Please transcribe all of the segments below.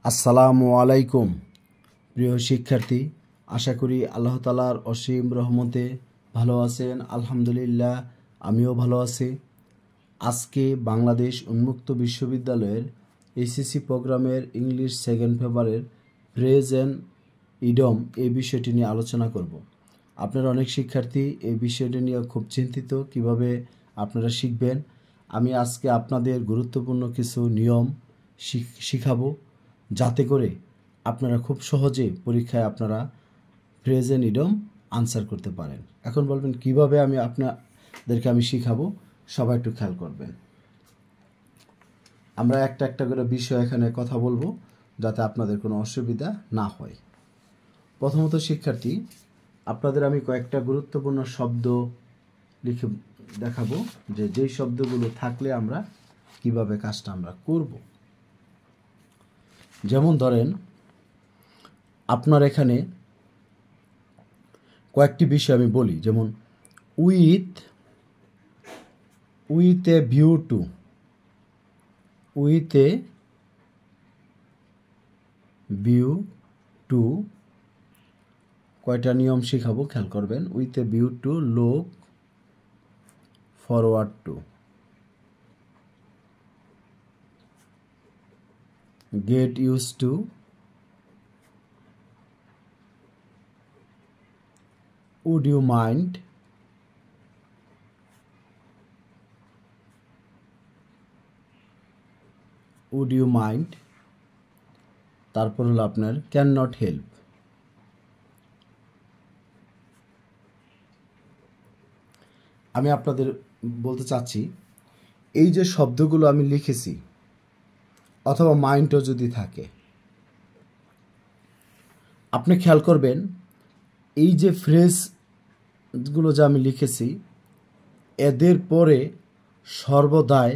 আসসালামু আলাইকুম প্রিয় শিক্ষার্থী, আশা করি আল্লাহ তাআলার অসীম রহমতে ভালো আছেন। আলহামদুলিল্লাহ, আমিও ভালো আছি। আজকে বাংলাদেশ উন্মুক্ত বিশ্ববিদ্যালয়ের এইচএসসি প্রোগ্রামের ইংলিশ সেকেন্ড পেপারের ফ্রেজ অ্যান্ড ইডম এই বিষয়টি নিয়ে আলোচনা করব। আপনারা অনেক শিক্ষার্থী এই বিষয়টি নিয়ে খুব চিন্তিত কিভাবে আপনারা শিখবেন। আমি আজকে আপনাদের গুরুত্বপূর্ণ কিছু নিয়ম শিখাবো, যাতে করে আপনারা খুব সহজে পরীক্ষায় আপনারা ফ্রেজ অ্যান্ড ইডম আনসার করতে পারেন। এখন বলবেন কিভাবে আমি আপনাদেরকে শিখাবো, সবাই একটু খেয়াল করবেন। আমরা একটা একটা করে বিষয় এখানে কথা বলবো, যাতে আপনাদের কোনো অসুবিধা না হয়। প্রথমত শিক্ষার্থী, আপনাদের আমি কয়েকটা গুরুত্বপূর্ণ শব্দ লিখে দেখাবো, যেই শব্দগুলো থাকলে আমরা কিভাবে কাজটা আমরা করব। যেমন ধরেন, আপনার এখানে কয়েকটি বিষয় আমি বলি, যেমন with a view two, with a view two, কয়টা নিয়ম শিখাবো খেয়াল করবেন। With a view to look forward two, get used to, would you mind, would you mind, তারপর হলো আপনার ক্যান নট হেল্প। আমি আপনাদের বলতে চাচ্ছি, এই যে শব্দগুলো আমি লিখেছি, অথবা মাইন্ডও যদি থাকে, আপনি খেয়াল করবেন এই যে ফ্রেজগুলো যে আমি লিখেছি, এদের পরে সর্বদাই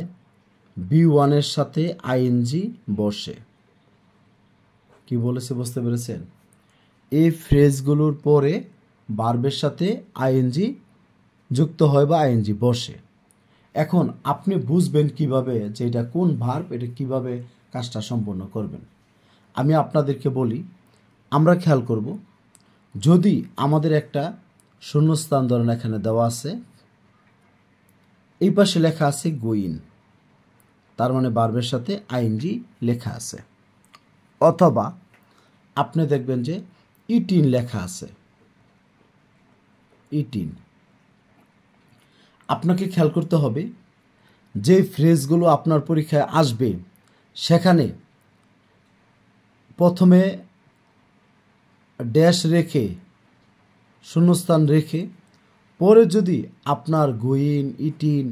বি1-এর সাথে আইএনজি বসে। কি বলেছে বুঝতে পেরেছেন? এই ফ্রেজগুলোর পরে ভার্বের সাথে আইএনজি যুক্ত হয় বা আইএনজি বসে। এখন আপনি বুঝবেন কিভাবে যে এটা কোন ভার্ব, এটা কিভাবে কাজটা সম্পন্ন করবেন। আমি আপনাদেরকে বলি, আমরা খেয়াল করব, যদি আমাদের একটা শূন্যস্থান ধরেন এখানে দেওয়া আছে, এই পাশে লেখা আছে গোইন, তার মানে ভার্বের সাথে আইএনজি লেখা আছে। অথবা আপনি দেখবেন যে ইটিন লেখা আছে, ইটিন। আপনাকে খেয়াল করতে হবে, যে ফ্রেজগুলো আপনার পরীক্ষায় আসবে সেখানে প্রথমে ড্যাশ রেখে, শূন্যস্থান রেখে, পরে যদি আপনার গোইন, ইটিন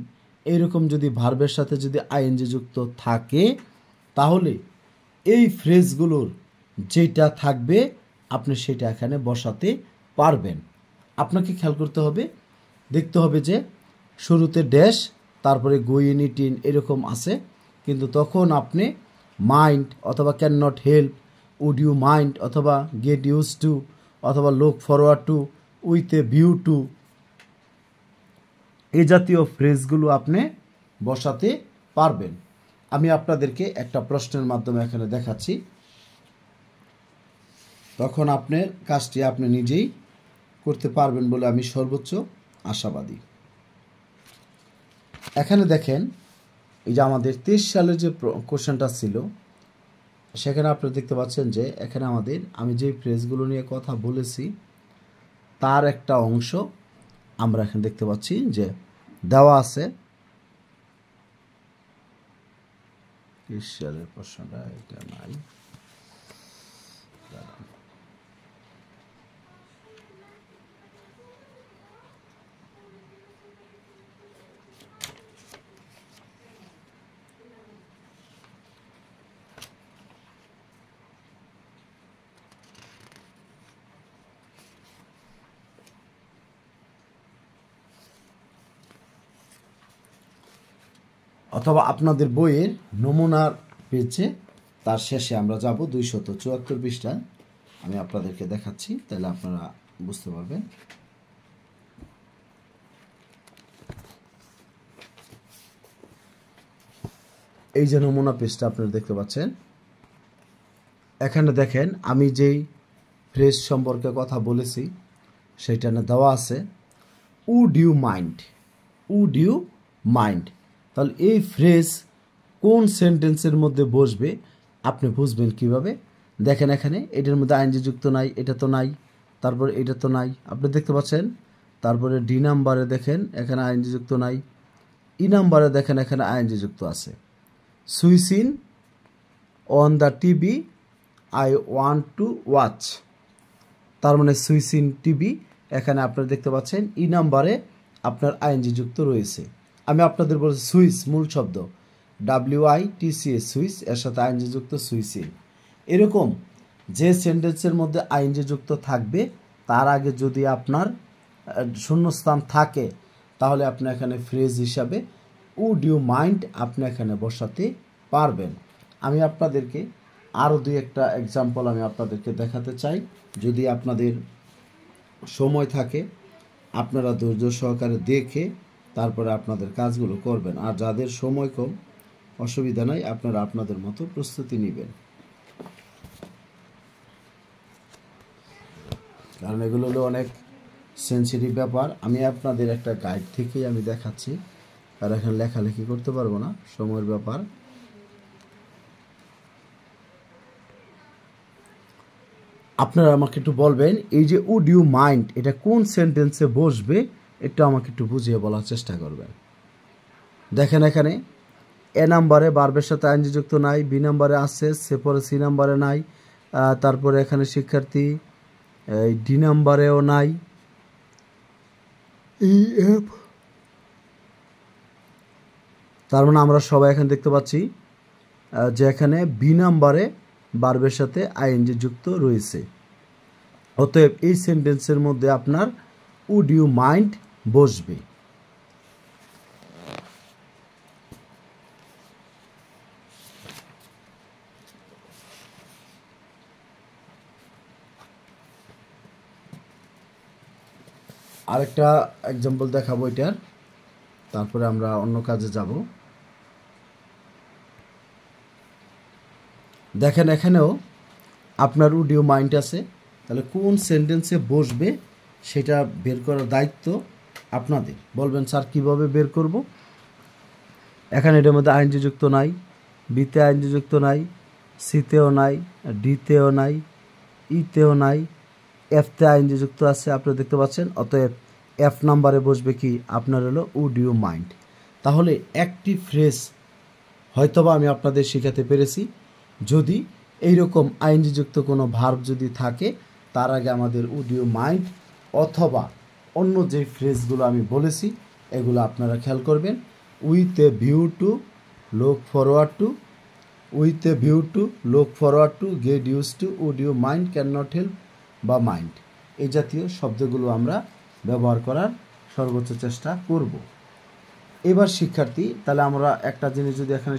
এইরকম যদি ভার্বের সাথে যদি আইএনজি যুক্ত থাকে, তাহলে এই ফ্রেজগুলোর যেটা থাকবে আপনি সেটা এখানে বসাতে পারবেন। আপনাকে খেয়াল করতে হবে, দেখতে হবে যে শুরুতে ড্যাশ, তারপরে গোইন, ইটিন এরকম আছে, কিন্তু তখন আপনি মাইন্ড অথবা can not help, would you mind অথবা গেট ইউজ টু অথবা look forward to, with a view to, এই জাতীয় ফ্রেজগুলো আপনি বসাতে পারবেন। আমি আপনাদেরকে একটা প্রশ্নের মাধ্যমে এখানে দেখাচ্ছি, তখন আপনার কাজটি আপনি নিজেই করতে পারবেন বলে আমি সর্বোচ্চ আশাবাদী। এখানে দেখেন, এই যে আমাদের 23 সালের যে কোশ্চেনটা ছিল, সেখানে আপনারা দেখতে পাচ্ছেন যে এখানে আমি যে ফ্রেজগুলো নিয়ে কথা বলেছি তার একটা অংশ আমরা এখানে দেখতে পাচ্ছি যে দেওয়া আছে। 23 সালের প্রশ্নটা এটা নাই, অথবা আপনাদের বইয়ের নমুনার পেজে তার শেষে আমরা যাব 274 পৃষ্ঠা, আমি আপনাদেরকে দেখাচ্ছি, তাহলে আপনারা বুঝতে পারবেন। এই যে নমুনা পেজটা আপনারা দেখতে পাচ্ছেন, এখানে দেখেন আমি যেই ফ্রেজ সম্পর্কে কথা বলেছি সেটা না দেওয়া আছে would you mind, would you mind. তাহলে এই ফ্রেজ কোন সেন্টেন্সের মধ্যে বসবে আপনি বুঝবেন কিভাবে? দেখেন এখানে এটার মধ্যে আইএনজি যুক্ত নাই, এটা তো নাই, তারপরে এটা তো নাই, আপনি দেখতে পাচ্ছেন। তারপরে ডি নাম্বারে দেখেন এখানে আইএনজি যুক্ত নাই, ই নাম্বারে দেখেন এখানে আইএনজি যুক্ত আছে। Switching on the TV I want to watch, তার মানে সুইচিং টিভি, এখানে আপনারা দেখতে পাচ্ছেন ই নাম্বারে আপনার আইএনজি যুক্ত রয়েছে। আমি আপনাদের বলছি সুইচ মূল শব্দ WITCH সুইচ, এর সাথে আইএনজি যুক্ত সুইচিং। এরকম যে সেন্টেন্সের মধ্যে আইএনজি যুক্ত থাকবে তার আগে যদি আপনার শূন্যস্থান থাকে তাহলে আপনি এখানে ফ্রেজ হিসাবে উড ইউ মাইন্ড আপনি এখানে বসাতে পারবেন। আমি আপনাদেরকে আরও দুই একটা এক্সাম্পল আমি আপনাদেরকে দেখাতে চাই, যদি আপনাদের সময় থাকে আপনারা ধৈর্য সহকারে দেখে তারপরে আপনাদের কাজগুলো করবেন। আর যাদের সময় কম অসুবিধা নাই, আপনারা আপনাদের মতো প্রস্তুতি নেবেন, কারণ এগুলো হলো অনেক সেন্সিটিভ ব্যাপার। আমি আপনাদের একটা গাইড থেকেই আমি দেখাচ্ছি, আর এখানে লেখালেখি করতে পারবো না, সময়ের ব্যাপার। আপনারা আমাকে একটু বলবেন এই যে উড ইউ মাইন্ড এটা কোন সেন্টেন্সে বসবে, এটা আমাকে একটু বুঝিয়ে বলার চেষ্টা করবেন। দেখেন এখানে এ নাম্বারে বার্বের সাথে আইএনজি যুক্ত নাই, বি নাম্বারে আছে, সেপরে সি নাম্বারে নাই, তারপরে এখানে শিক্ষার্থী ডি নাম্বারেও নাই, তার মানে আমরা সবাই এখানে দেখতে পাচ্ছি যে এখানে বি নাম্বারে বার্বের সাথে আইএনজি যুক্ত রয়েছে। অতএব এই সেন্টেন্সের মধ্যে আপনার উড ইউ মাইন্ড বসবে। আরেকটা এক্সাম্পল দেখাবো এটার, তারপরে আমরা অন্য কাজে যাব। দেখেন এখানেও আপনার উড ইউ মাইন্ড আছে, তাহলে কোন সেন্টেন্সে বসবে সেটা বের করার দায়িত্ব আপনাদের। বলবেন স্যার কিভাবে বের করব? এখানে এটার মধ্যে আইএনজি যুক্ত নাই, বিতে আইএনজি যুক্ত নাই, সিতেও নাই, ডিতেও নাই, ইতেও নাই, এফতে আইএনজি যুক্ত আছে, আপনারা দেখতে পাচ্ছেন। অতএব এফ নাম্বারে বসবে কি আপনার হলো উড ইউ মাইন্ড। তাহলে একটি ফ্রেজ হয়তোবা আমি আপনাদের শেখাতে পেরেছি। যদি এইরকম আইএনজি যুক্ত কোনো ভার্ব যদি থাকে তার আগে আমাদের উড ইউ মাইন্ড অথবা অন্য যে ফ্রেজগুলো আমি বলেছি এগুলো আপনারা খেয়াল করবেন। With a view to, look forward to, with a view to, look forward to, get use to, would you mind, can not help বা মাইন্ড, এই জাতীয় শব্দগুলো আমরা ব্যবহার করার সর্বোচ্চ চেষ্টা করব। এবার শিক্ষার্থী, তাহলে আমরা একটা জিনিস যদি এখানে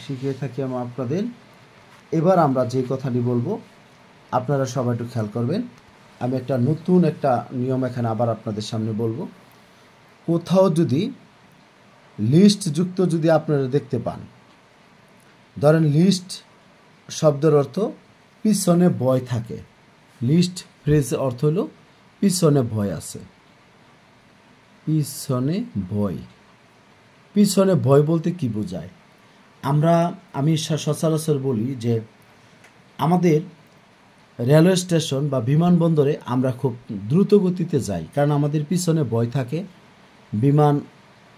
শিখিয়ে থাকি আমরা আপনাদের, এবার আমরা যে কথাটি বলবো আপনারা সবাই একটু খেয়াল করবেন। আমি একটা নতুন একটা নিয়ম এখানে আবার আপনাদের সামনে বলবো। কোথাও যদি লিস্ট যুক্ত যদি আপনারা দেখতে পান, ধরেন লিস্ট শব্দের অর্থ পিছনে বই থাকে, লিস্ট ফ্রেজের অর্থ হলো পিছনে ভয় আছে, পিছনে ভয়। পিছনে ভয় বলতে কি বোঝায়? আমি সচরাচর বলি যে আমাদের রেলওয়ে স্টেশন বা বিমানবন্দরে আমরা খুব দ্রুত গতিতে যাই, কারণ আমাদের পিছনে ভয় থাকে বিমান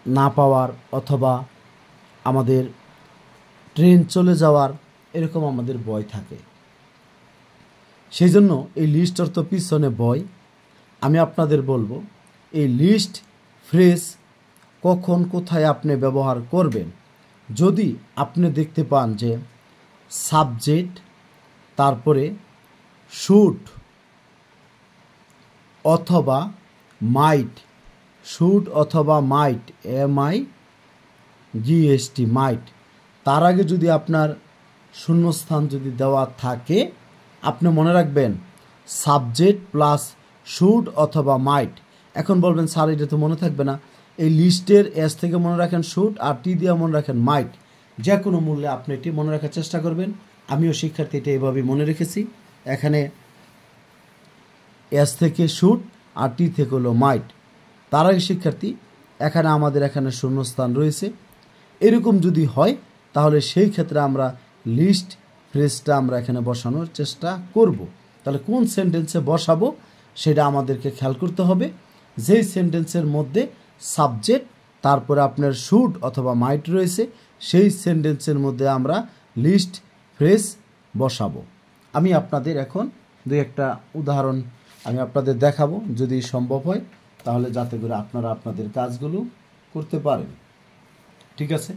না পাওয়ার অথবা আমাদের ট্রেন চলে যাওয়ার, এরকম আমাদের ভয় থাকে। সেই জন্য এই লিস্ট অর্থ পিছনে ভয়। আমি আপনাদের বলবো এই লিস্ট ফ্রেজ কখন কোথায় আপনি ব্যবহার করবেন। যদি আপনি দেখতে পান যে সাবজেক্ট, তারপরে শুড অথবা মাইট, শুড অথবা মাইট, MIGST মাইট, তার আগে যদি আপনার শূন্যস্থান যদি দেওয়া থাকে আপনি মনে রাখবেন সাবজেক্ট প্লাস শুড অথবা মাইট। এখন বলবেন স্যার এটা তো মনে থাকবে না, এই লিস্টের এস থেকে মনে রাখেন শুড আর টি দিয়ে মনে রাখেন মাইট। যে কোনো মূল্যে আপনি এটি মনে রাখার চেষ্টা করবেন। আমিও শিক্ষার্থী এটা এভাবেই মনে রেখেছি। এখানে এস থেকে শুট আর টি থেকে হলো মাইট। তার আগে শিক্ষার্থী এখানে আমাদের এখানে শূন্যস্থান রয়েছে। এরকম যদি হয় তাহলে সেই ক্ষেত্রে আমরা লিস্ট ফ্রেজটা আমরা এখানে বসানোর চেষ্টা করব। তাহলে কোন সেন্টেন্সে বসাবো সেটা আমাদেরকে খেয়াল করতে হবে। যেই সেন্টেন্সের মধ্যে সাবজেক্ট তারপরে আপনার শুড অথবা মাইট রয়েছে সেই সেন্টেন্সের মধ্যে আমরা লিস্ট ফ্রেজ বসাবো। আমি আপনাদের এখন দুই একটা উদাহরণ আমি আপনাদের দেখাবো, যদি সম্ভব হয় তাহলে, যাতে করে আপনারা আপনাদের কাজগুলো করতে পারেন। ঠিক আছে,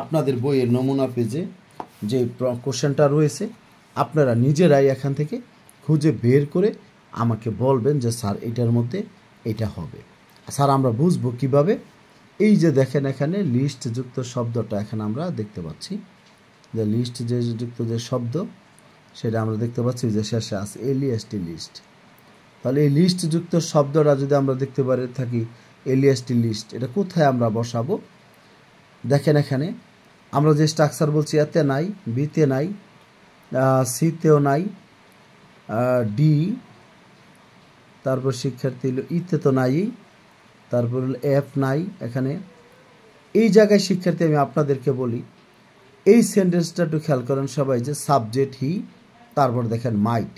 আপনাদের বইয়ের নমুনা পেজে যে কোশ্চেনটা রয়েছে আপনারা নিজেরাই এখান থেকে খুঁজে বের করে আমাকে বলবেন যে স্যার এটার মধ্যে এটা হবে। স্যার আমরা বুঝবো কিভাবে? এই যে দেখেন এখানে লিস্ট যুক্ত শব্দটা এখানে আমরা দেখতে পাচ্ছি, যে লিস্ট যে যুক্ত যে শব্দ সেটা আমরা দেখতে পাচ্ছি যে শেষে আছে এলইএসটি লিস্ট। তাহলে এই লিস্ট যুক্ত শব্দটা যদি আমরা দেখতে পারি থাকি এলইএসটি লিস্ট, এটা কোথায় আমরা বসাবো? দেখেন এখানে আমরা যে স্ট্রাকচার বলছি এতে নাই, বিতে নাই, সিতেও নাই, ডি, তারপর শিক্ষার্থী হলো ইতে তো নাই, তারপর হলো এফ নাই এখানে। এই জায়গায় শিক্ষার্থী আমি আপনাদেরকে বলি, এই সেন্টেন্সটা একটু খেয়াল করেন সবাই, যে সাবজেক্ট হি, তারপর দেখেন মাইট।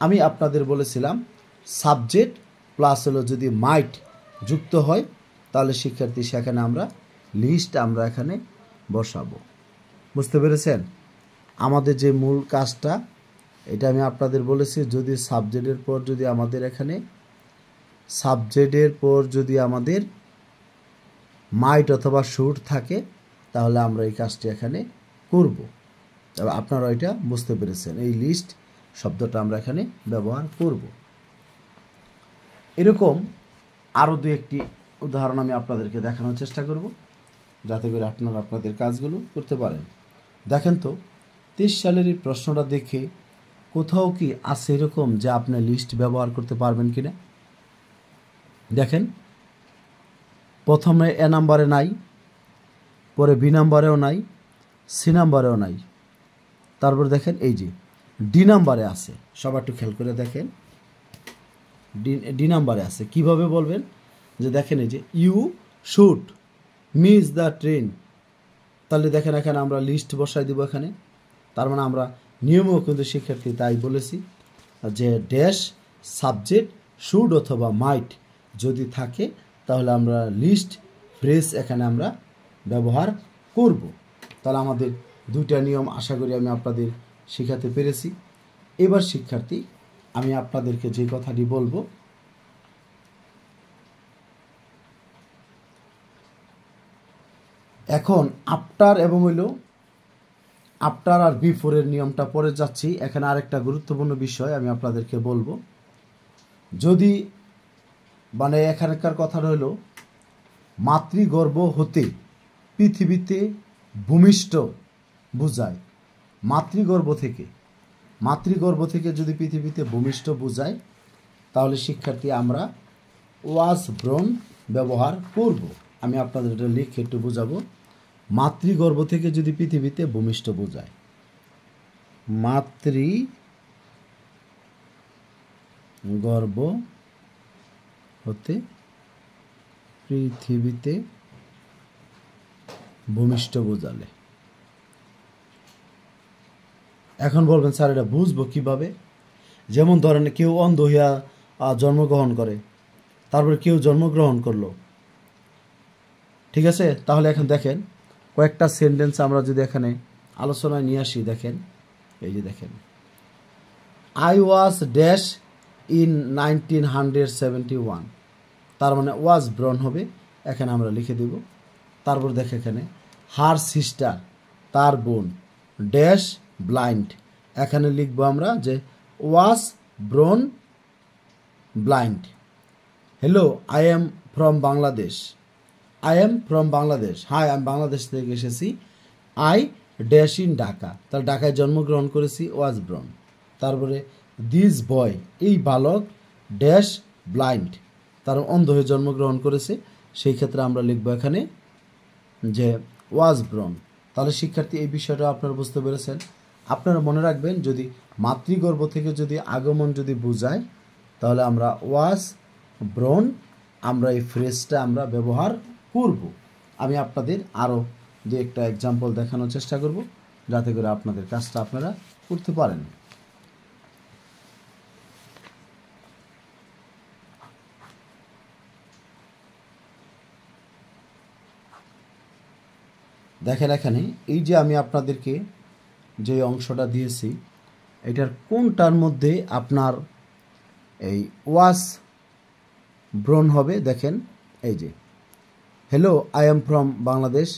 আমি আপনাদের বলেছিলাম সাবজেক্ট প্লাস হলো যদি মাইট যুক্ত হয় তাহলে শিক্ষার্থী সেখানে আমরা লিস্ট আমরা এখানে বসাবো। বুঝতে পেরেছেন আমাদের যে মূল কাজটা? এটা আমি আপনাদের বলেছি, যদি সাবজেক্টের পর যদি আমাদের এখানে সাবজেক্টের পর যদি আমাদের মাইট অথবা শুড থাকে তাহলে আমরা এই কাজটি এখানে করব। তবে আপনারা এটা বুঝতে পেরেছেন, এই লিস্ট শব্দটা আমরা এখানে ব্যবহার করব। এরকম আরও দু একটি উদাহরণ আমি আপনাদেরকে দেখানোর চেষ্টা করব, যাতে করে আপনারা আপনাদের কাজগুলো করতে পারেন। দেখেন তো 23 সালের এই প্রশ্নটা দেখে কোথাও কি আছে এরকম যে আপনি লিস্ট ব্যবহার করতে পারবেন কিনা? দেখেন প্রথমে এ নাম্বারে নাই, পরে বি নাম্বারেও নাই, সি নাম্বারেও নাই, তারপর দেখেন এই যে ডি নাম্বারে আছে। সবাই একটু খেয়াল করে দেখেন, ডি নাম্বারে আছে। কিভাবে বলবেন? যে দেখেন এই যে you should miss the train, তাহলে দেখেন এখানে আমরা লিস্ট বসাই দিব এখানে। তার মানে আমরা নিয়মেও কিন্তু শিক্ষার্থী তাই বলেছি যে ড্যাশ সাবজেক্ট শুড অথবা মাইট যদি থাকে তাহলে আমরা লিস্ট ফ্রেজ এখানে আমরা ব্যবহার করব। তাহলে আমাদের দুইটা নিয়ম আশা করি আমি আপনাদের শেখাতে পেরেছি। এবার শিক্ষার্থী আমি আপনাদেরকে যে কথাটি বলবো, এখন আফটার এবং হইলো আফটার আর বিফোরের নিয়মটা পরে যাচ্ছি। এখানে আরেকটা গুরুত্বপূর্ণ বিষয় আমি আপনাদেরকে বলবো, যদি মানে এখানকার কথা রইল মাতৃগর্ভ হতে পৃথিবীতে ভূমিষ্ঠ বোঝায়, মাতৃগর্ভ থেকে যদি পৃথিবীতে ভূমিষ্ঠ বোঝায় তাহলে শিক্ষার্থী আমরা ওয়াজ ব্রন ব্যবহার করব। আমি আপনাদের এটা লিখে একটু বোঝাবো। মাতৃগর্ভ থেকে যদি পৃথিবীতে ভূমিষ্ঠ বোঝায়, মাতৃগর্ভ হতে পৃথিবীতে ভূমিষ্ঠ বোঝালে, এখন বলবেন স্যার এটা বুঝবো কিভাবে? যেমন ধরেন কেউ অন্ধ হইয়া জন্মগ্রহণ করে, তারপরে কেউ জন্মগ্রহণ করলো, ঠিক আছে? তাহলে এখন দেখেন কয়েকটা সেন্টেন্স আমরা যদি এখানে আলোচনায় নিয়ে আসি, দেখেন এই যে দেখেন আই ওয়াজ ড্যাশ ইন 1971, তার মানে ওয়াজ ব্রন হবে, এখানে আমরা লিখে দেব। তারপর দেখে এখানে হার সিস্টার, তার বোন, ড্যাশ ব্লাইন্ড, এখানে লিখবো আমরা যে was born blind. Hello I am from Bangladesh, I am from Bangladesh, hi আমি বাংলাদেশ থেকে এসেছি। আই ড্যাশ ইন ঢাকা, তাহলে ঢাকায় জন্মগ্রহণ করেছি, ওয়াজ ব্রন। তারপরে দিস বয়, এই বালক, ড্যাশ ব্লাইন্ড, তার অন্ধ হয়ে জন্মগ্রহণ করেছে, সেই ক্ষেত্রে আমরা লিখবো এখানে যে ওয়াজ ব্রন। তাহলে শিক্ষার্থী এই বিষয়টা আপনারা বুঝতে পেরেছেন। আপনারা মনে রাখবেন, যদি মাতৃগর্ভ থেকে যদি আগমন যদি বোঝায়, তাহলে আমরা ওয়াজ ব্রন আমরা এই ফ্রেজটা আমরা ব্যবহার করব। আমি আপনাদের আরও দু একটা এক্সাম্পল দেখানোর চেষ্টা করব, যাতে করে আপনাদের কাজটা আপনারা করতে পারেন। দেখেন এখানে এই যে আমি আপনাদেরকে যে অংশটা দিয়েছি, এটার কোনটার মধ্যে আপনার এই ওয়াজ ব্রন হবে। দেখেন এই যে hello I am from Bangladesh,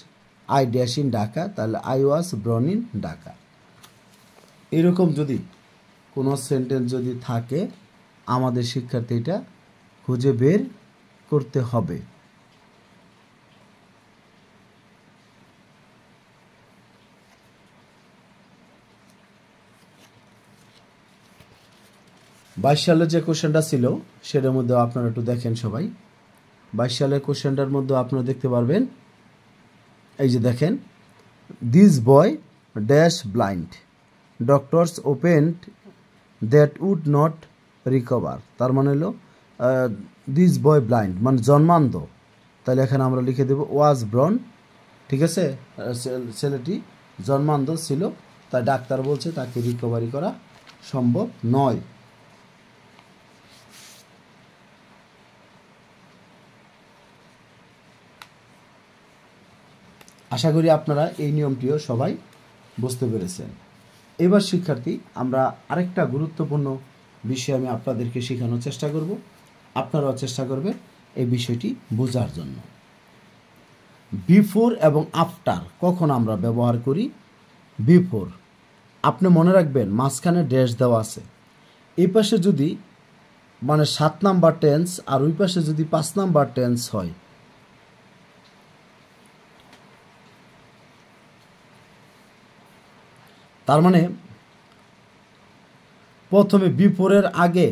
I dash in Dhaka, তাহলে I was born in Dhaka. এরকম যদি কোনো সেন্টেন্স যদি থাকে, আমাদের শিক্ষার্থী এটা খুঁজে বের করতে হবে। বাইশ সালের যে কোশ্চেনটা ছিল সেটার মধ্যে আপনারা একটু দেখেন সবাই। 22 সালের কোশ্চেনটার মধ্যে আপনারা দেখতে পারবেন, এই যে দেখেন, this boy dash blind, doctors opened that would not recover. তার মানে হলো দিস বয় ব্লাইন্ড মানে জন্মান্ধ, তাহলে এখানে আমরা লিখে দেব ওয়াজ ব্রন। ঠিক আছে, ছেলেটি জন্মান্ধ ছিল, তাই ডাক্তার বলছে তাকে রিকভারি করা সম্ভব নয়। আশা করি আপনারা এই নিয়মটিও সবাই বুঝতে পেরেছেন। এবার শিক্ষার্থী, আমরা আরেকটা গুরুত্বপূর্ণ বিষয় আমি আপনাদেরকে শেখানোর চেষ্টা করব, আপনারাও চেষ্টা করবেন এই বিষয়টি বোঝার জন্য। বিফোর এবং আফটার কখন আমরা ব্যবহার করি? বিফোর, আপনি মনে রাখবেন মাঝখানে ড্যাশ দেওয়া আছে, এই পাশে যদি মানে 7 নাম্বার টেন্স আর ওই পাশে যদি 5 নাম্বার টেন্স হয়, তার মানে প্রথমে বিফোরের আগে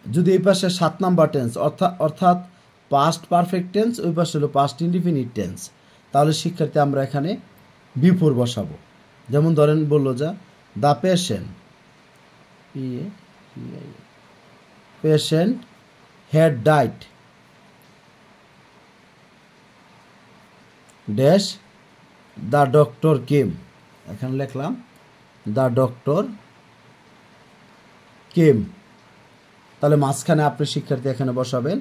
যদি এই পাশে 7 নাম্বার টেন্স অর্থাৎ পাস্ট পারফেক্ট টেন্স, ওই পাশে হলো পাস্ট ইনডিফিনিট টেন্স, তাহলে শিক্ষার্থী আমরা এখানে বিফোর বসাবো। যেমন ধরেন বললো যা the patient had died dash the doctor came, এখানে লিখলাম দ্য ডক্টর কেম, তাহলে মাঝখানে আপনি শিক্ষার্থী এখানে বসাবেন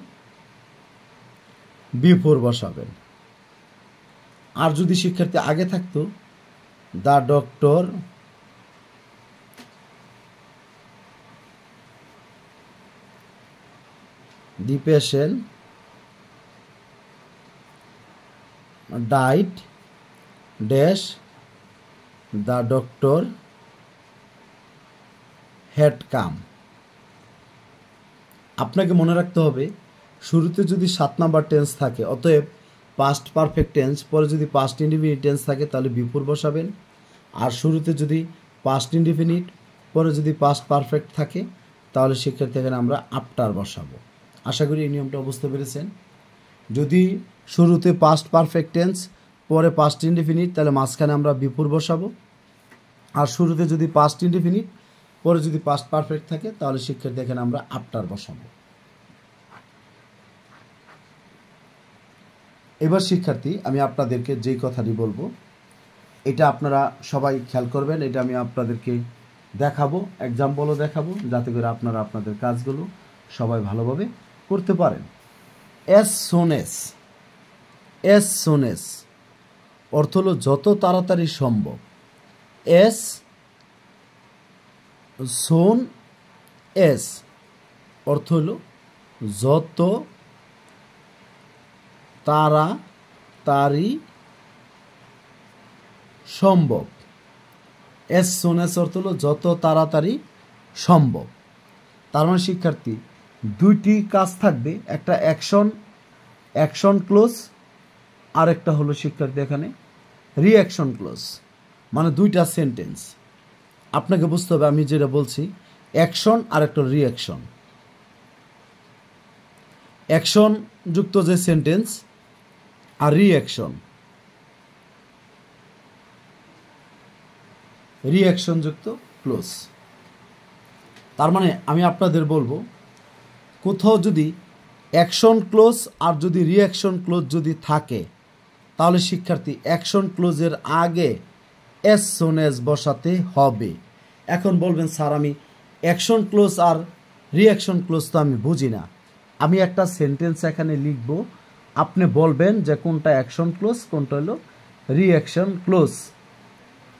বিফোর বসাবেন। আর যদি শিক্ষার্থী আগে থাকতো the doctor the patient died dash the doctor had come. আপনাকে মনে রাখতে হবে, শুরুতে যদি 7 নাম্বার টেন্স থাকে, অতএব পাস্ট পারফেক্ট টেন্স, পরে যদি পাস্ট ইনডিফিনিট টেন্স থাকে তাহলে বিফোর বসাবেন। আর শুরুতে যদি পাস্ট ইনডিফিনিট, পরে যদি পাস্ট পারফেক্ট থাকে, তাহলে শিক্ষার্থী এখানে আমরা আফটার বসাবো। আশা করি এই নিয়মটা বুঝতে পেরেছেন। যদি শুরুতে পাস্ট পারফেক্ট টেন্স, পরে পাস্ট ইনডিফিনিট, তাহলে মাঝখানে আমরা বিফোর বসাবো। আর শুরুতে যদি পাস্ট ইনডিফিনিট, পরে যদি পাস্ট পারফেক্ট থাকে, তাহলে শিক্ষার্থী এখানে আমরা আফটার বসাবো। এবার শিক্ষার্থী, আমি আপনাদেরকে যেই কথাটি বলবো এটা আপনারা সবাই খেয়াল করবেন। এটা আমি আপনাদেরকে দেখাবো, এক্সাম্পলও দেখাবো, যাতে করে আপনারা আপনাদের কাজগুলো সবাই ভালোভাবে করতে পারেন। অ্যাজ সুন এস অর্থ হলো যত তাড়াতাড়ি সম্ভব। অ্যাজ সুন এস অর্থ হলো যত তাড়াতাড়ি সম্ভব। অ্যাজ সুন এস অর্থ হলো যত তাড়াতাড়ি সম্ভব। তার মানে শিক্ষার্থী দুইটি কাজ থাকবে, একটা অ্যাকশন ক্লোজ, আর একটা হলো শিক্ষার্থী এখানে রিঅ্যাকশন ক্লোজ, মানে দুইটা সেন্টেন্স। আপনাকে বুঝতে হবে আমি যেটা বলছি, অ্যাকশন আর একটা রিঅ্যাকশন। অ্যাকশন যুক্ত যে সেন্টেন্স আর রিঅ্যাকশন, রিঅ্যাকশনযুক্ত ক্লোজ। তার মানে আমি আপনাদের বলবো, কোথাও যদি অ্যাকশন ক্লোজ আর যদি রিঅ্যাকশন ক্লোজ যদি থাকে, তাহলে শিক্ষার্থী অ্যাকশন ক্লোজের আগে অ্যাজ সুন অ্যাজ বসাতে হবে। এখন বলবেন স্যার আমি অ্যাকশন ক্লোজ আর রিঅ্যাকশন ক্লোজ তো আমি বুঝি না। আমি একটা সেন্টেন্স এখানে লিখব, আপনি বলবেন যে কোনটা অ্যাকশন ক্লোজ কোনটা হলো রিঅ্যাকশন ক্লোজ।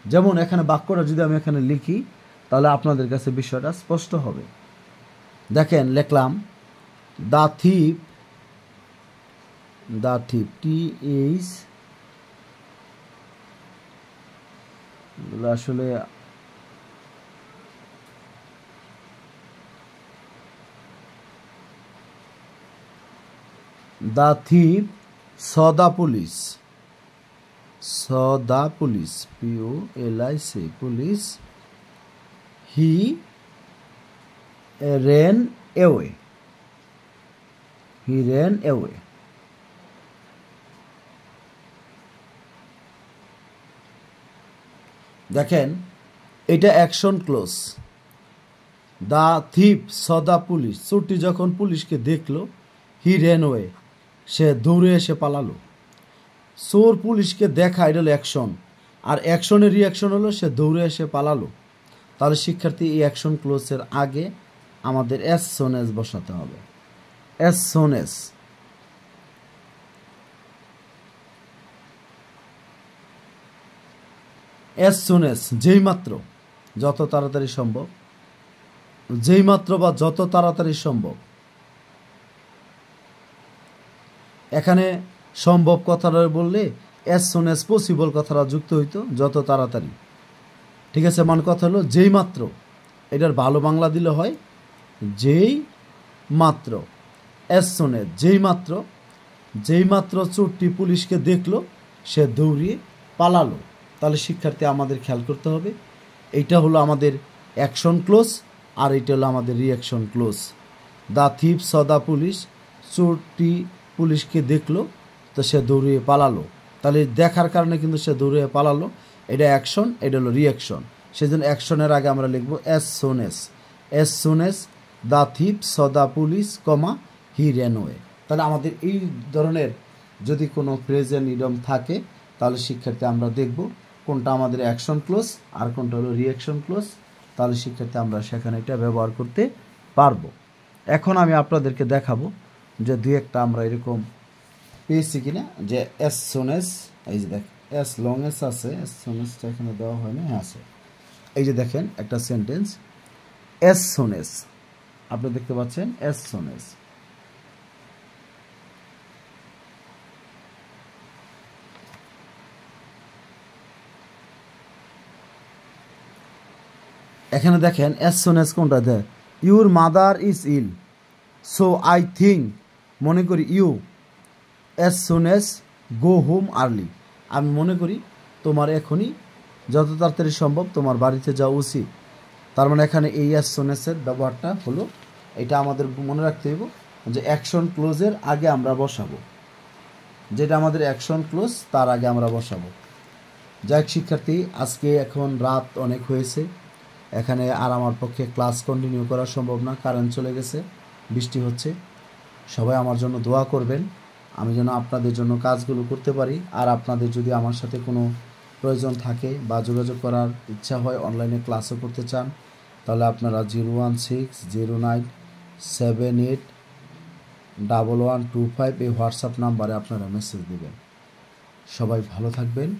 যেমন এখানে বাক্যটা যদি আমি এখানে লিখি, তাহলে আপনাদের কাছে বিষয়টা স্পষ্ট হবে। দেখেন লিখলাম, দ্য থিপ TH, আসলে the thief saw the police, POLIC, police, he ran away, দেখেন এটা action clause. The thief saw the police, চোরটি যখন পুলিশকে দেখলো, হি রেন ওয়ে, সে দৌড়ে এসে পালালো। চোর পুলিশকে দেখা, এটা হলো অ্যাকশন, আর অ্যাকশনের রিঅ্যাকশন হলো সে দৌড়ে এসে পালালো। তাহলে শিক্ষার্থী এই অ্যাকশন ক্লোজের আগে আমাদের অ্যাজ সুন অ্যাজ বসাতে হবে। As soon as, as soon as, যেই মাত্র, যত তাড়াতাড়ি সম্ভব, যেই মাত্র বা যত তাড়াতাড়ি সম্ভব। এখানে সম্ভব কথাটা বললে অ্যাজ সুন অ্যাজ পসিবল কথাটা যুক্ত হইতো, যত তাড়াতাড়ি। ঠিক আছে, মান কথা হলো যেই মাত্র, এটার ভালো বাংলা দিলে হয় যেই মাত্র। অ্যাজ সুন অ্যাজ, যেই মাত্র চোরটি পুলিশকে দেখলো, সে দৌড়িয়ে পালালো। তাহলে শিক্ষার্থী আমাদের খেয়াল করতে হবে, এইটা হলো আমাদের অ্যাকশন ক্লোজ আর এইটা হলো আমাদের reaction clause. The thief saw the police, চোরটি পুলিশকে দেখলো তো সে দৌড়িয়ে পালালো। তাহলে দেখার কারণে কিন্তু সে দৌড়িয়ে পালালো, এটা অ্যাকশন, এটা হলো রিঅ্যাকশন। সেজন্য অ্যাকশনের আগে আমরা লিখবো as soon as the thief saw the police, he ran way. তাহলে আমাদের এই ধরনের যদি কোনো প্রেজেন্ট ইডিয়ম থাকে, তাহলে শিক্ষার্থী আমরা দেখব কোনটা আমাদের অ্যাকশন ক্লোজ আর কোনটা হলো রিঅ্যাকশন ক্লোজ। তাহলে শিক্ষার্থী আমরা সেখানে এটা ব্যবহার করতে পারবো। এখন আমি আপনাদেরকে দেখাবো যে দুই একটা আমরা এরকম পেয়েছি কিনা, যে অ্যাজ সুন অ্যাজ, এই যে দেখ অ্যাজ লং অ্যাজ আছে, অ্যাজ সুন অ্যাজটা এখানে দেওয়া হয় না, আছে। এই যে দেখেন একটা সেন্টেন্স, অ্যাজ সুন অ্যাজ, আপনি দেখতে পাচ্ছেন অ্যাজ সুন অ্যাজ। এখানে দেখেন অ্যাজ সুন অ্যাজ কোনটা দেয়, your mother is ill, so I think, মনে করি you as soon as go home early, আমি মনে করি তোমার এখনই যত তাড়াতাড়ি সম্ভব তোমার বাড়িতে যাওয়া উচিত। তার মানে এখানে এই অ্যাজ সুন অ্যাজের ব্যবহারটা হলো, এটা আমাদের মনে রাখতে হবে যে অ্যাকশন ক্লোজের আগে আমরা বসাবো, যেটা আমাদের অ্যাকশন ক্লোজ তার আগে আমরা বসাবো। যাই শিক্ষার্থী, আজকে এখন রাত অনেক হয়েছে, এখানে আর আমার পক্ষে ক্লাস কন্টিনিউ করা সম্ভব না, কারেন্ট চলে গেছে, বৃষ্টি হচ্ছে। সবাই আমার জন্য দোয়া করবেন, আমি যেন আপনাদের জন্য কাজগুলো করতে পারি। আর আপনাদের যদি আমার সাথে কোনো প্রয়োজন থাকে বা যোগাযোগ করার ইচ্ছা হয়, অনলাইনে ক্লাসও করতে চান, তাহলে আপনারা 01609781125 এই হোয়াটসঅ্যাপ নাম্বারে আপনারা মেসেজ দেবেন। সবাই ভালো থাকবেন,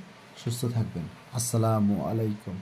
সুস্থ থাকবেন। আসসালামু আলাইকুম।